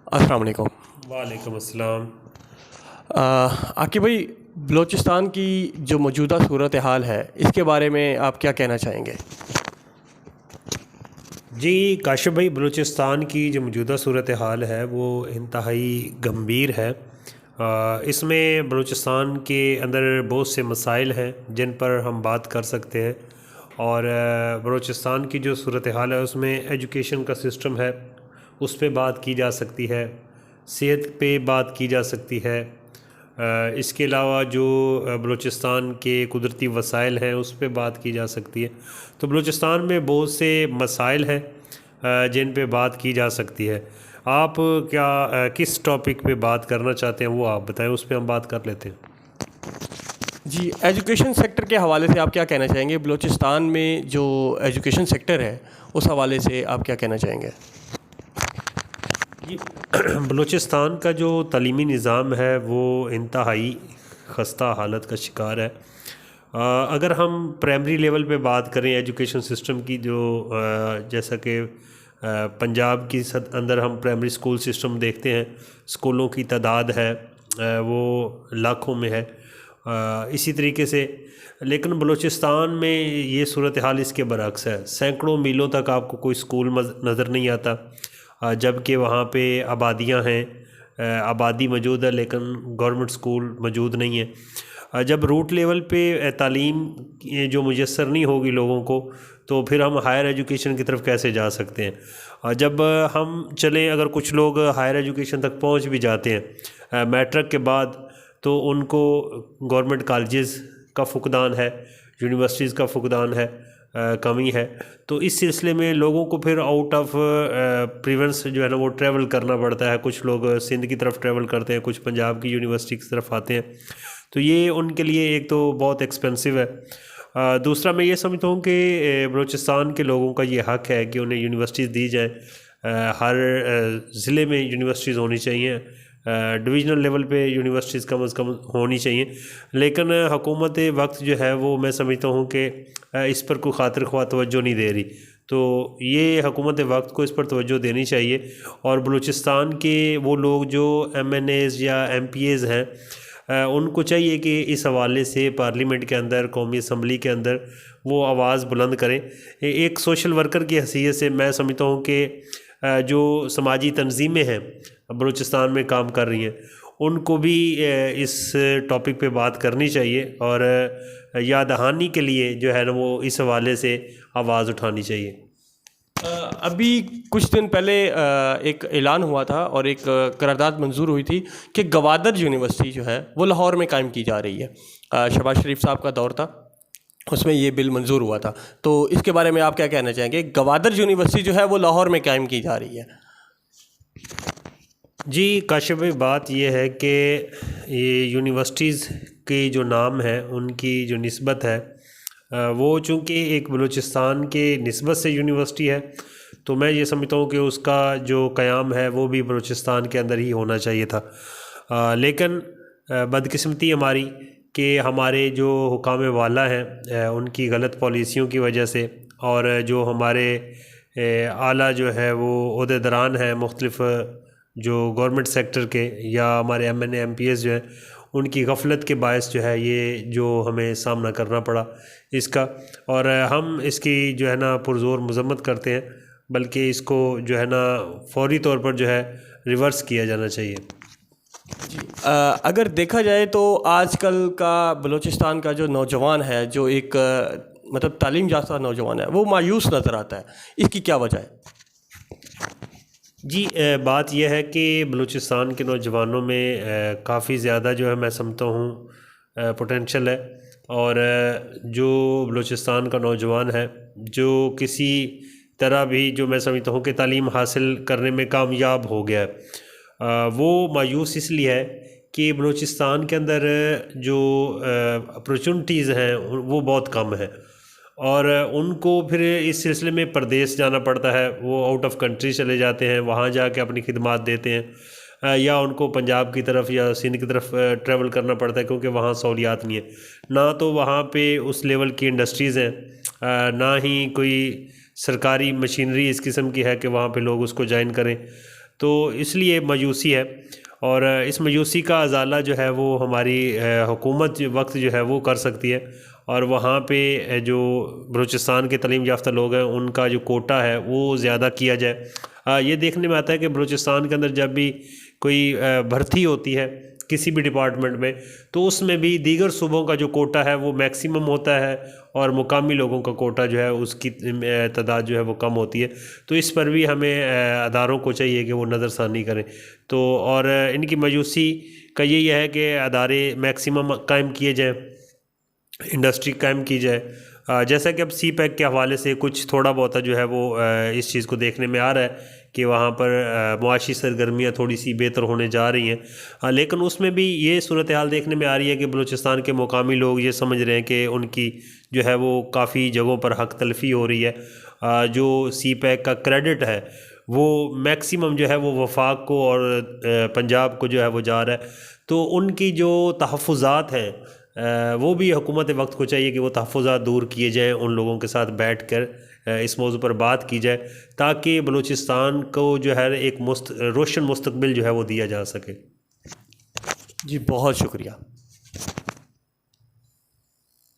अस्सलाम वालेकुम। वालेकुम अस्सलाम। आकिब भाई, बलूचिस्तान की जो मौजूदा सूरत हाल है इसके बारे में आप क्या कहना चाहेंगे? जी काशिफ भाई, बलूचिस्तान की जो मौजूदा सूरत हाल है वो इंतहाई गंभीर है। इसमें बलूचिस्तान के अंदर बहुत से मसाइल हैं जिन पर हम बात कर सकते हैं। और बलूचिस्तान की जो सूरत हाल है उसमें एजुकेशन का सिस्टम है, उस पर बात की जा सकती है, सेहत पे बात की जा सकती है। इसके अलावा जो बलूचिस्तान के कुदरती वसाइल हैं उस पर बात की जा सकती है। तो बलूचिस्तान में बहुत से मसाइल हैं जिन पे बात की जा सकती है। आप क्या किस टॉपिक पे बात करना चाहते हैं वो आप बताएं, उस पर हम बात कर लेते हैं। जी, एजुकेशन सेक्टर के हवाले से आप क्या कहना चाहेंगे? बलूचिस्तान में जो एजुकेशन सेक्टर है उस हवाले से आप क्या कहना चाहेंगे? जी बलूचिस्तान का जो तालीमी निज़ाम है वो इंतहाई खस्ता हालत का शिकार है। अगर हम प्राइमरी लेवल पे बात करें एजुकेशन सिस्टम की, जो जैसा कि पंजाब की अंदर हम प्राइमरी स्कूल सिस्टम देखते हैं, स्कूलों की तादाद है वो लाखों में है। इसी तरीके से लेकिन बलूचिस्तान में ये सूरत हाल इसके बरक्स है। सैकड़ों मीलों तक आपको कोई स्कूल नज़र नहीं आता, जबकि वहाँ पे आबादियाँ हैं, आबादी मौजूद है लेकिन गवर्नमेंट स्कूल मौजूद नहीं है। जब रूट लेवल पे तालीम जो मुयसर नहीं होगी लोगों को, तो फिर हम हायर एजुकेशन की तरफ कैसे जा सकते हैं। जब हम चलें, अगर कुछ लोग हायर एजुकेशन तक पहुंच भी जाते हैं मैट्रिक के बाद, तो उनको गवर्नमेंट कॉलेजेस का फुकदान है, यूनिवर्सिटीज़ का फुकदान है, कमी है। तो इस सिलसिले में लोगों को फिर आउट ऑफ प्रोविंस जो है ना वो ट्रैवल करना पड़ता है। कुछ लोग सिंध की तरफ ट्रैवल करते हैं, कुछ पंजाब की यूनिवर्सिटी की तरफ आते हैं। तो ये उनके लिए एक तो बहुत एक्सपेंसिव है। दूसरा मैं ये समझता हूँ कि बलूचिस्तान के लोगों का ये हक़ है कि उन्हें यूनिवर्सिटीज़ दी जाए। हर ज़िले में यूनिवर्सिटीज़ होनी चाहिए, डिवीज़नल लेवल पे यूनिवर्सिटीज़ कम से कम होनी चाहिए। लेकिन हुकूमत वक्त जो है वो मैं समझता हूँ कि इस पर कोई खातिर ख्वाह तवज्जो नहीं दे रही। तो ये हुकूमत वक्त को इस पर तवज्जो देनी चाहिए। और बलूचिस्तान के वो लोग जो MNAs या MPAs हैं, उनको चाहिए कि इस हवाले से पार्लियामेंट के अंदर, कौमी असम्बली के अंदर वो आवाज़ बुलंद करें। एक सोशल वर्कर की हैसियत से मैं समझता हूँ कि जो समाजी तंजीमें हैं बलूचिस्तान में काम कर रही हैं, उनको भी इस टॉपिक पे बात करनी चाहिए और याद दहानी के लिए जो है ना वो इस हवाले से आवाज़ उठानी चाहिए। अभी कुछ दिन पहले एक ऐलान हुआ था और एक करारदाद मंजूर हुई थी कि गवादर यूनिवर्सिटी जो है वो लाहौर में कायम की जा रही है। शहबाज शरीफ साहब का दौर था, उसमें ये बिल मंजूर हुआ था। तो इसके बारे में आप क्या कहना चाहेंगे? गवादर यूनिवर्सिटी जो है वो लाहौर में कायम की जा रही है। जी काशिफ भाई, बात यह है कि ये यूनिवर्सिटीज़ के जो नाम है उनकी जो निस्बत है वो चूँकि एक बलूचिस्तान के निस्बत से यूनिवर्सिटी है, तो मैं ये समझता हूँ कि उसका जो क़याम है वो भी बलूचिस्तान के अंदर ही होना चाहिए था। लेकिन बदकिस्मती हमारी कि हमारे जो हुकाम वाला हैं उनकी गलत पॉलिसियों की वजह से, और जो हमारे आला जो है वो ओहदेदारान हैं मुख्तलिफ़ जो गवर्नमेंट सेक्टर के, या हमारे MNA MPS जो हैं, उनकी गफलत के बायस जो है ये जो हमें सामना करना पड़ा इसका। और हम इसकी जो है ना पुरज़ोर मज़म्मत करते हैं, बल्कि इसको जो है ना फौरी तौर पर जो है रिवर्स किया जाना चाहिए। जी, अगर देखा जाए तो आजकल का बलूचिस्तान का जो नौजवान है, जो एक मतलब तालीम याफ्ता नौजवान है, वो मायूस नज़र आता है। इसकी क्या वजह है? जी बात यह है कि बलूचिस्तान के नौजवानों में काफ़ी ज़्यादा जो है मैं समझता हूँ पोटेंशल है। और जो बलूचिस्तान का नौजवान है जो किसी तरह भी जो मैं समझता हूँ कि तालीम हासिल करने में कामयाब हो गया है, वो मायूस इसलिए है कि बलूचिस्तान के अंदर जो अपॉर्चुनिटीज़ हैं वो बहुत कम है, और उनको फिर इस सिलसिले में परदेश जाना पड़ता है। वो आउट ऑफ कंट्री चले जाते हैं, वहाँ जाके अपनी खिदमात देते हैं, या उनको पंजाब की तरफ या सिंध की तरफ ट्रैवल करना पड़ता है क्योंकि वहाँ सहूलियात नहीं है। ना तो वहाँ पे उस लेवल की इंडस्ट्रीज़ हैं, ना ही कोई सरकारी मशीनरी इस किस्म की है कि वहाँ पे लोग उसको ज्वाइन करें। تو اس لیے مایوسی ہے، اور اس مایوسی کا ازالہ جو ہے وہ ہماری حکومت وقت جو ہے وہ کر سکتی ہے، اور وہاں پہ جو بلوچستان کے تعلیم یافتہ لوگ ہیں ان کا جو کوٹا ہے وہ زیادہ کیا جائے۔ یہ دیکھنے میں آتا ہے کہ بلوچستان کے اندر جب بھی کوئی بھرتی ہوتی ہے کسی بھی ڈپارٹمنٹ میں، تو اس میں بھی دیگر صوبوں کا جو کوٹا ہے وہ میکسیمم ہوتا ہے، اور مقامی لوگوں کا کوٹا جو ہے اس کی تعداد جو ہے وہ کم ہوتی ہے۔ تو اس پر بھی ہمیں اداروں کو چاہیے کہ وہ نظر ثانی کریں۔ تو اور ان کی مایوسی کا یہی ہے کہ ادارے میکسیمم قائم کیے جائیں، انڈسٹری قائم کی جائے، جیسا کہ اب سی پیک کے حوالے سے کچھ تھوڑا بہت جو ہے وہ اس چیز کو دیکھنے میں آ رہا ہے کہ وہاں پر معاشی سرگرمیاں تھوڑی سی بہتر ہونے جا رہی ہیں، لیکن اس میں بھی یہ صورتحال دیکھنے میں آ رہی ہے کہ بلوچستان کے مقامی لوگ یہ سمجھ رہے ہیں کہ ان کی جو ہے وہ کافی جگہوں پر حق تلفی ہو رہی ہے۔ جو سی پیک کا کریڈٹ ہے وہ میکسیمم جو ہے وہ وفاق کو اور پنجاب کو جو ہے وہ جا رہا ہے۔ تو ان کی جو تحفظات ہیں وہ بھی حکومت وقت کو چاہیے کہ وہ تحفظات دور کیے جائیں، ان لوگوں کے ساتھ بیٹھ کر اس موضوع پر بات کی جائے، تاکہ بلوچستان کو جو ہے ایک روشن مستقبل جو ہے وہ دیا جا سکے۔ جی بہت شکریہ۔